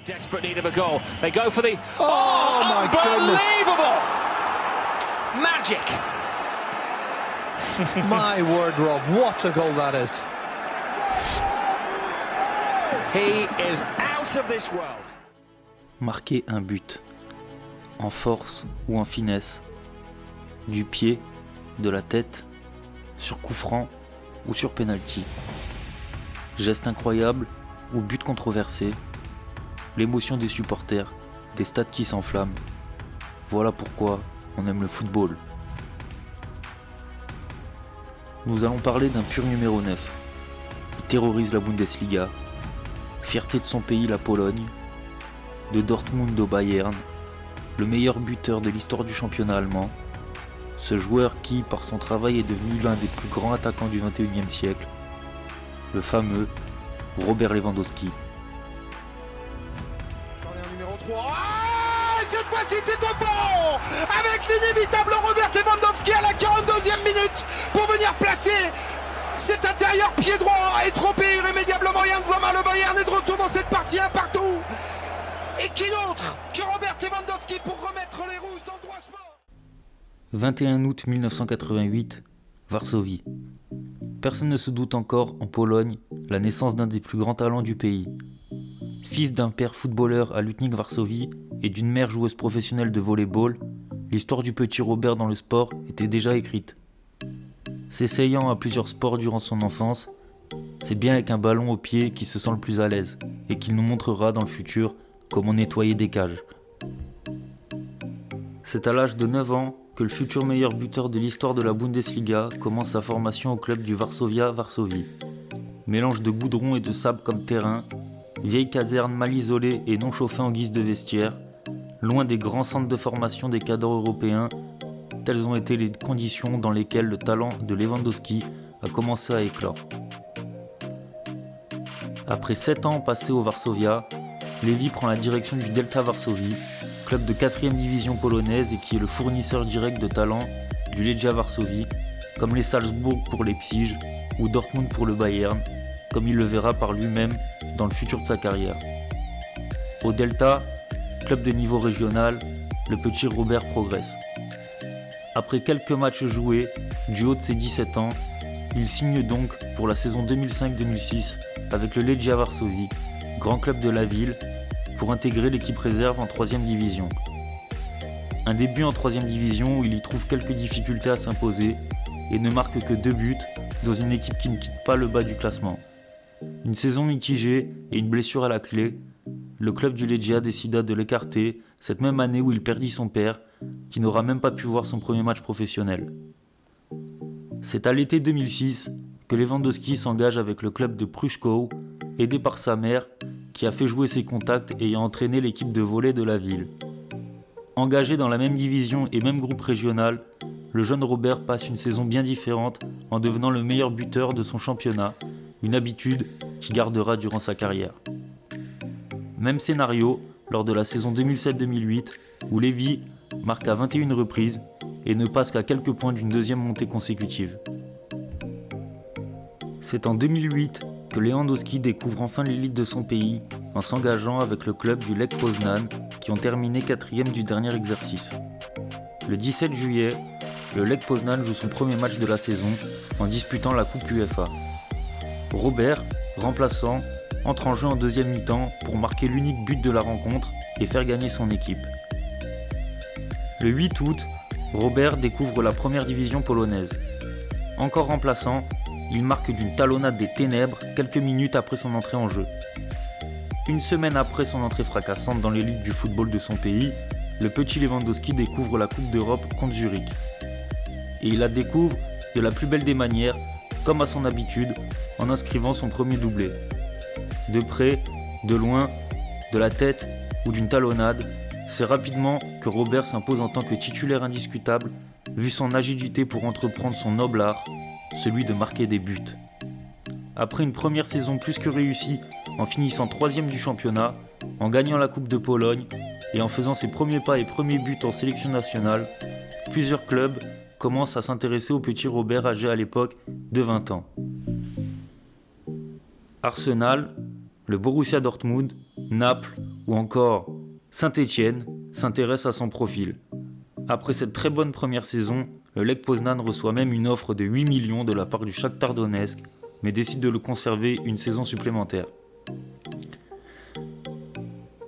Desperate need of a goal. They go for the... Oh my goodness. Unbelievable! Magic. My word, Rob, what a goal that is. He is out of this world. Marquer un but, en force ou en finesse, du pied, de la tête, sur coup franc ou sur penalty. Geste incroyable ou but controversé, l'émotion des supporters, des stades qui s'enflamment. Voilà pourquoi on aime le football. Nous allons parler d'un pur numéro 9. Il terrorise la Bundesliga, fierté de son pays, la Pologne, de Dortmund au Bayern, le meilleur buteur de l'histoire du championnat allemand, ce joueur qui, par son travail, est devenu l'un des plus grands attaquants du XXIe siècle, le fameux Robert Lewandowski. Numéro 3. Ah, cette fois-ci c'est au fond, avec l'inévitable Robert Lewandowski à la 42e minute pour venir placer cet intérieur pied droit et tromper irrémédiablement Yann Sommer. Le Bayern est de retour dans cette partie un partout. Et qui d'autre que Robert Lewandowski pour remettre les rouges dans le droit chemin. 21 août 1988, Varsovie. Personne ne se doute encore, en Pologne, la naissance d'un des plus grands talents du pays. Fils d'un père footballeur à Lutnik Varsovie et d'une mère joueuse professionnelle de volley-ball, l'histoire du petit Robert dans le sport était déjà écrite. S'essayant à plusieurs sports durant son enfance, c'est bien avec un ballon au pied qu'il se sent le plus à l'aise et qu'il nous montrera dans le futur comment nettoyer des cages. C'est à l'âge de 9 ans que le futur meilleur buteur de l'histoire de la Bundesliga commence sa formation au club du Varsovia Varsovie. Mélange de goudron et de sable comme terrain, vieille caserne mal isolée et non chauffée en guise de vestiaire, loin des grands centres de formation des cadres européens, telles ont été les conditions dans lesquelles le talent de Lewandowski a commencé à éclore. Après 7 ans passés au Varsovia, Levi prend la direction du Delta Varsovie, club de 4e division polonaise et qui est le fournisseur direct de talent du Legia Varsovie, comme les Salzbourg pour Leipzig ou Dortmund pour le Bayern, comme il le verra par lui-même dans le futur de sa carrière. Au Delta, club de niveau régional, le petit Robert progresse. Après quelques matchs joués, du haut de ses 17 ans, il signe donc pour la saison 2005-2006 avec le Legia Varsovie, grand club de la ville, pour intégrer l'équipe réserve en 3e division. Un début en 3e division où il y trouve quelques difficultés à s'imposer et ne marque que 2 buts dans une équipe qui ne quitte pas le bas du classement. Une saison mitigée et une blessure à la clé, le club du Legia décida de l'écarter cette même année où il perdit son père, qui n'aura même pas pu voir son premier match professionnel. C'est à l'été 2006 que Lewandowski s'engage avec le club de Pruszków, aidé par sa mère, qui a fait jouer ses contacts ayant entraîné l'équipe de volley de la ville. Engagé dans la même division et même groupe régional, le jeune Robert passe une saison bien différente en devenant le meilleur buteur de son championnat, une habitude qu'il gardera durant sa carrière. Même scénario lors de la saison 2007-2008 où Levi marque à 21 reprises et ne passe qu'à quelques points d'une 2e montée consécutive. C'est en 2008 que Lewandowski découvre enfin l'élite de son pays en s'engageant avec le club du Lech Poznan qui ont terminé 4e du dernier exercice. Le 17 juillet, le Lech Poznan joue son premier match de la saison en disputant la Coupe UEFA. Robert, remplaçant, entre en jeu en 2e mi-temps pour marquer l'unique but de la rencontre et faire gagner son équipe. Le 8 août, Robert découvre la 1re division polonaise. Encore remplaçant, il marque d'une talonnade des ténèbres quelques minutes après son entrée en jeu. Une semaine après son entrée fracassante dans l'élite du football de son pays, le petit Lewandowski découvre la Coupe d'Europe contre Zurich. Et il la découvre de la plus belle des manières, comme à son habitude, en inscrivant son premier doublé. De près, de loin, de la tête ou d'une talonnade, c'est rapidement que Robert s'impose en tant que titulaire indiscutable, vu son agilité pour entreprendre son noble art, celui de marquer des buts. Après une première saison plus que réussie, en finissant 3e du championnat, en gagnant la Coupe de Pologne et en faisant ses premiers pas et premiers buts en sélection nationale, plusieurs clubs commencent à s'intéresser au petit Robert âgé à l'époque de 20 ans. Arsenal, le Borussia Dortmund, Naples ou encore Saint-Étienne s'intéressent à son profil. Après cette très bonne première saison, le Lech Poznan reçoit même une offre de 8 millions de la part du Shakhtar Donetsk, mais décide de le conserver une saison supplémentaire.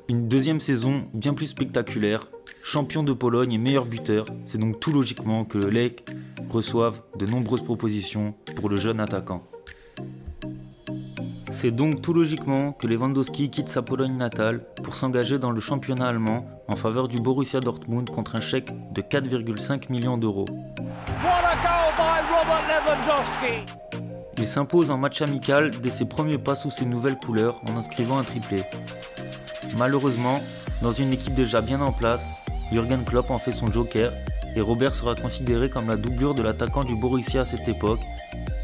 Une deuxième saison bien plus spectaculaire, champion de Pologne et meilleur buteur, c'est donc tout logiquement que le Lech reçoive de nombreuses propositions pour le jeune attaquant. C'est donc tout logiquement que Lewandowski quitte sa Pologne natale pour s'engager dans le championnat allemand en faveur du Borussia Dortmund contre un chèque de 4,5 millions d'euros. What a goal by Robert Lewandowski! Il s'impose en match amical dès ses premiers pas sous ses nouvelles couleurs en inscrivant un triplé. Malheureusement, dans une équipe déjà bien en place, Jürgen Klopp en fait son joker et Robert sera considéré comme la doublure de l'attaquant du Borussia à cette époque,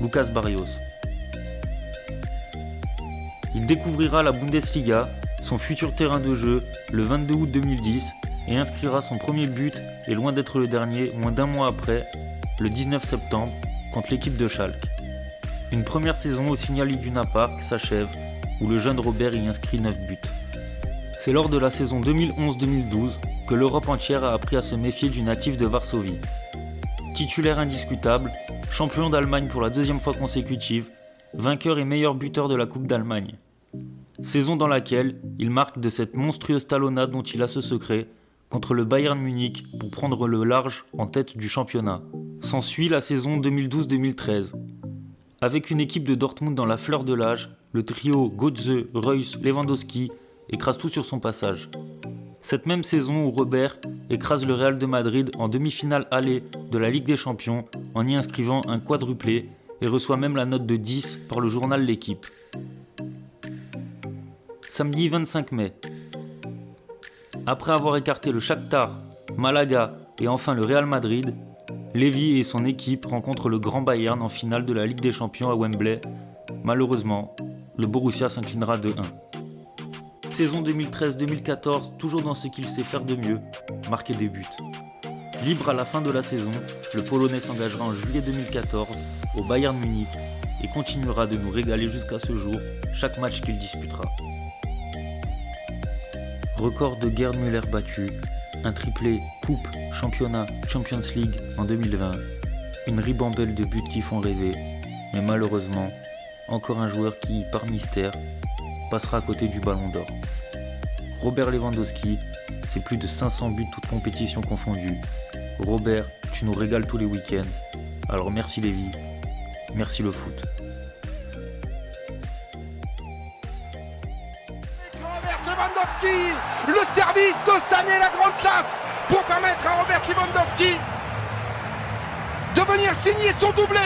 Lucas Barrios. Il découvrira la Bundesliga, son futur terrain de jeu, le 22 août 2010 et inscrira son premier but et loin d'être le dernier, moins d'un mois après, le 19 septembre, contre l'équipe de Schalke. Une première saison au Signal Iduna Park s'achève, où le jeune Robert y inscrit 9 buts. C'est lors de la saison 2011-2012 que l'Europe entière a appris à se méfier du natif de Varsovie. Titulaire indiscutable, champion d'Allemagne pour la deuxième fois consécutive, vainqueur et meilleur buteur de la Coupe d'Allemagne. Saison dans laquelle il marque de cette monstrueuse talonnade dont il a ce secret contre le Bayern Munich pour prendre le large en tête du championnat. S'ensuit la saison 2012-2013. Avec une équipe de Dortmund dans la fleur de l'âge, le trio Götze, Reus, Lewandowski écrase tout sur son passage. Cette même saison où Robert écrase le Real de Madrid en demi-finale aller de la Ligue des Champions en y inscrivant un quadruplé et reçoit même la note de 10 par le journal L'Équipe. Samedi 25 mai. Après avoir écarté le Shakhtar, Malaga et enfin le Real Madrid, Lévy et son équipe rencontrent le Grand Bayern en finale de la Ligue des Champions à Wembley. Malheureusement, le Borussia s'inclinera de 1. Saison 2013-2014, toujours dans ce qu'il sait faire de mieux, marquer des buts. Libre à la fin de la saison, le Polonais s'engagera en juillet 2014 au Bayern Munich et continuera de nous régaler jusqu'à ce jour, chaque match qu'il disputera. Record de Gerd Müller battu, un triplé, coupe, championnat, Champions League en 2020, une ribambelle de buts qui font rêver, mais malheureusement, encore un joueur qui, par mystère, passera à côté du Ballon d'Or. Robert Lewandowski, c'est plus de 500 buts toutes compétitions confondues. Robert, tu nous régales tous les week-ends. Alors merci Lévy, merci le foot. Robert Lewandowski, le service de Sané, la grande classe pour permettre à Robert Lewandowski de venir signer son doublé.